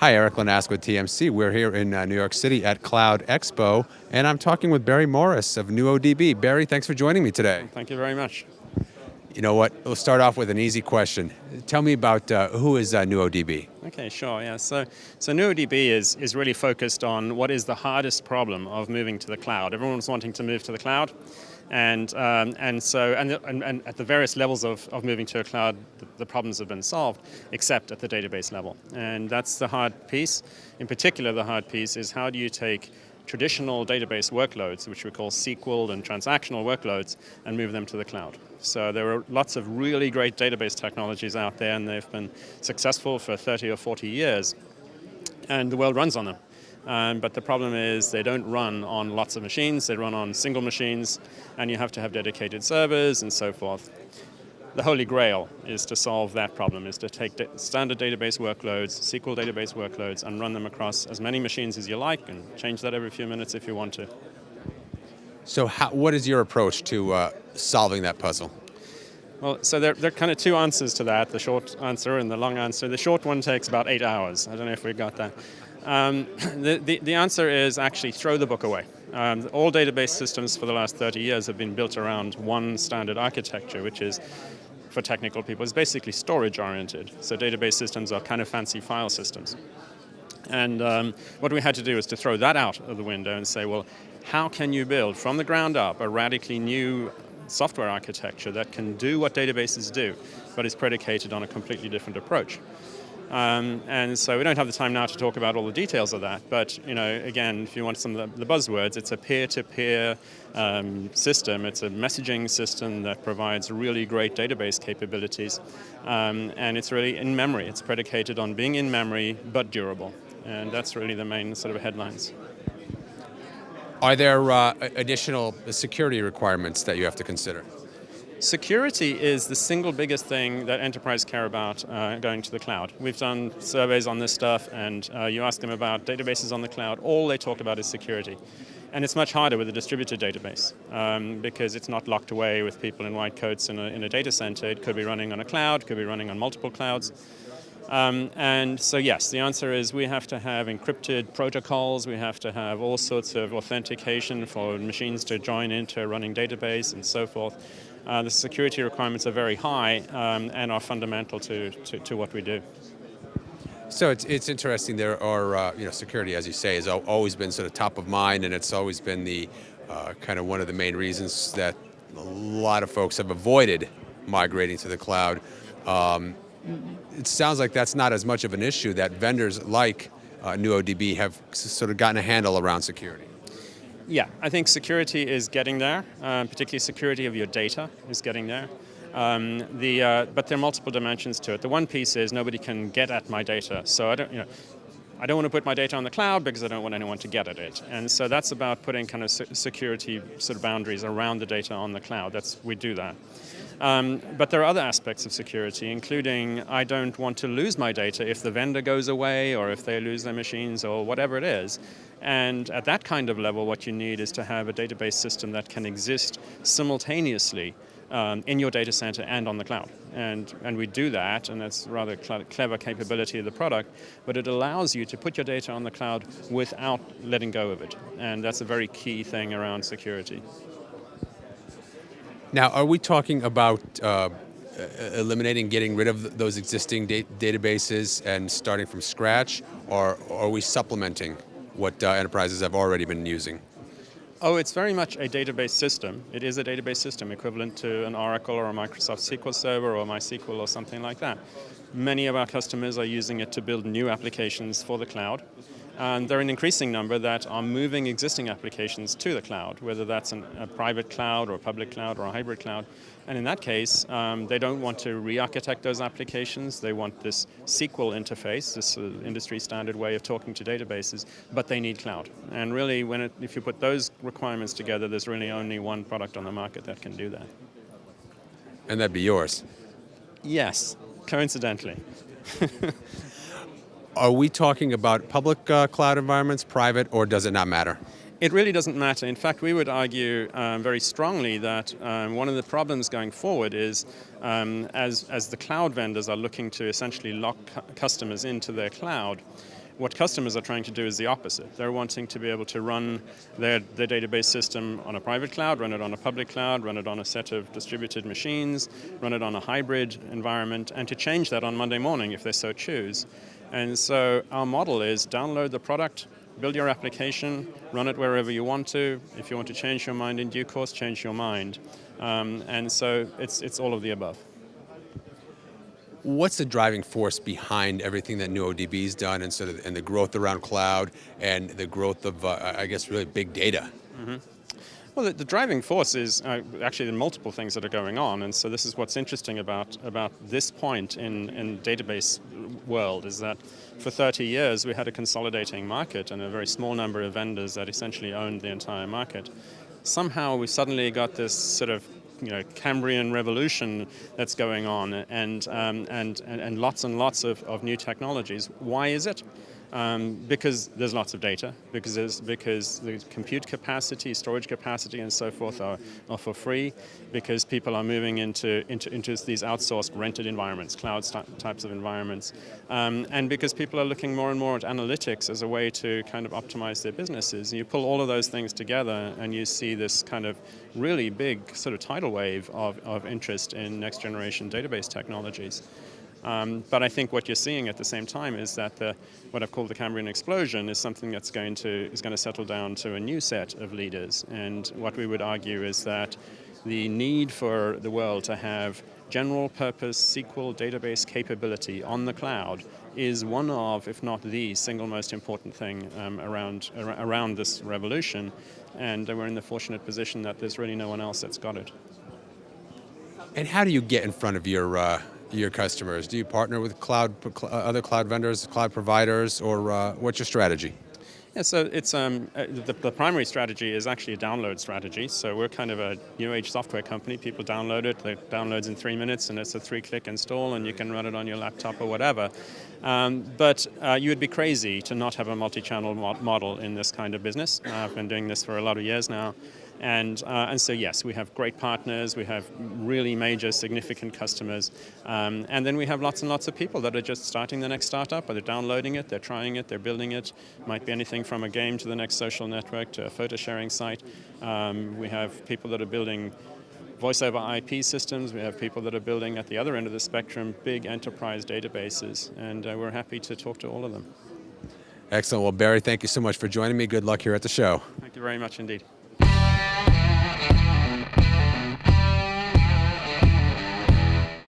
Hi, Eric Lanask with TMC. We're here in New York City at Cloud Expo, and I'm talking with Barry Morris of NuoDB. Barry, thanks for joining me today. Thank you very much. You know what? We'll start off with an easy question. Tell me about who is NuoDB? Okay, sure. Yeah. So NuoDB is really focused on what is the hardest problem of moving to the cloud. Everyone's wanting to move to the cloud, and at the various levels of moving to a cloud, the problems have been solved, except at the database level. And that's the hard piece. In particular, the hard piece is how do you take traditional database workloads, which we call SQL and transactional workloads, and move them to the cloud. So there are lots of really great database technologies out there, and they've been successful for 30 or 40 years, and the world runs on them. But the problem is they don't run on lots of machines, they run on single machines, and you have to have dedicated servers and so forth. The holy grail is to solve that problem, is to take standard database workloads, SQL database workloads, and run them across as many machines as you like, and change that every few minutes if you want to. So what is your approach to solving that puzzle? Well, so there are kind of two answers to that, the short answer and the long answer. The short one takes about 8 hours. I don't know if we got that. The answer is actually throw the book away. All database systems for the last 30 years have been built around one standard architecture, which is, for technical people, is basically storage-oriented. So database systems are kind of fancy file systems. And what we had to do is to throw that out of the window and say, well, how can you build from the ground up a radically new software architecture that can do what databases do, but is predicated on a completely different approach? And so we don't have the time now to talk about all the details of that, but again, if you want some of the buzzwords, it's a peer-to-peer system. It's a messaging system that provides really great database capabilities, and it's really in memory. It's predicated on being in memory, but durable, and that's really the main sort of headlines. Are there additional security requirements that you have to consider? Security is the single biggest thing that enterprise care about going to the cloud. We've done surveys on this stuff, and you ask them about databases on the cloud, all they talk about is security. And it's much harder with a distributed database because it's not locked away with people in white coats in a data center. It could be running on a cloud, could be running on multiple clouds. And so yes, the answer is we have to have encrypted protocols, we have to have all sorts of authentication for machines to join into a running database and so forth. The security requirements are very high and are fundamental to what we do. So it's interesting. There are security, as you say, has always been sort of top of mind, and it's always been the kind of one of the main reasons that a lot of folks have avoided migrating to the cloud. It sounds like that's not as much of an issue, that vendors like NuoDB have sort of gotten a handle around security. Yeah, I think security is getting there, particularly security of your data is getting there. But there are multiple dimensions to it. The one piece is nobody can get at my data, so I don't want to put my data on the cloud because I don't want anyone to get at it. And so that's about putting kind of security sort of boundaries around the data on the cloud. We do that. But there are other aspects of security, including I don't want to lose my data if the vendor goes away or if they lose their machines or whatever it is. And at that kind of level, what you need is to have a database system that can exist simultaneously in your data center and on the cloud. And we do that, and that's a rather clever capability of the product, but it allows you to put your data on the cloud without letting go of it. And that's a very key thing around security. Now, are we talking about getting rid of those existing databases and starting from scratch, or are we supplementing what enterprises have already been using? Oh, it's very much a database system. It is a database system equivalent to an Oracle or a Microsoft SQL Server or MySQL or something like that. Many of our customers are using it to build new applications for the cloud. And there are an increasing number that are moving existing applications to the cloud, whether that's a private cloud or a public cloud or a hybrid cloud. And in that case, they don't want to re-architect those applications. They want this SQL interface, this industry standard way of talking to databases, but they need cloud. And really, if you put those requirements together, there's really only one product on the market that can do that. And that'd be yours? Yes, coincidentally. Are we talking about public cloud environments, private, or does it not matter? It really doesn't matter. In fact, we would argue very strongly that one of the problems going forward is as the cloud vendors are looking to essentially lock customers into their cloud, What customers are trying to do is the opposite. They're wanting to be able to run their database system on a private cloud, run it on a public cloud, run it on a set of distributed machines, run it on a hybrid environment, and to change that on Monday morning if they so choose. And so our model is download the product, build your application, run it wherever you want to. If you want to change your mind in due course, change your mind. And so it's all of the above. What's the driving force behind everything that NuoDB's done, and sort of and the growth around cloud and the growth of, I guess, really big data? Well, the driving force is actually the multiple things that are going on, and so this is what's interesting about this point in database world is that for 30 years we had a consolidating market and a very small number of vendors that essentially owned the entire market. Somehow we suddenly got this sort of Cambrian revolution that's going on, and lots and lots of new technologies. Why is it? Because there's lots of data, because the compute capacity, storage capacity, and so forth are for free, because people are moving into these outsourced rented environments, cloud types of environments, and because people are looking more and more at analytics as a way to kind of optimize their businesses. And you pull all of those things together, and you see this kind of really big sort of tidal wave of interest in next generation database technologies. But I think what you're seeing at the same time is that what I've called the Cambrian explosion is something that's going to settle down to a new set of leaders. And what we would argue is that the need for the world to have general purpose SQL database capability on the cloud is one of, if not the single most important thing around this revolution. And we're in the fortunate position that there's really no one else that's got it. And how do you get in front of your customers? Do you partner with other cloud vendors, cloud providers, or what's your strategy? Yeah, so it's the primary strategy is actually a download strategy. So we're kind of a new age software company. People download it. It downloads in 3 minutes, and it's a 3-click install, and you can run it on your laptop or whatever. But you would be crazy to not have a multi-channel model in this kind of business. I've been doing this for a lot of years now. And so, yes, we have great partners, we have really major, significant customers, and then we have lots and lots of people that are just starting the next startup, or they're downloading it, they're trying it, they're building it. Might be anything from a game to the next social network to a photo sharing site. We have people that are building voice over IP systems. We have people that are building, at the other end of the spectrum, big enterprise databases, and we're happy to talk to all of them. Excellent. Well, Barry, thank you so much for joining me. Good luck here at the show. Thank you very much indeed.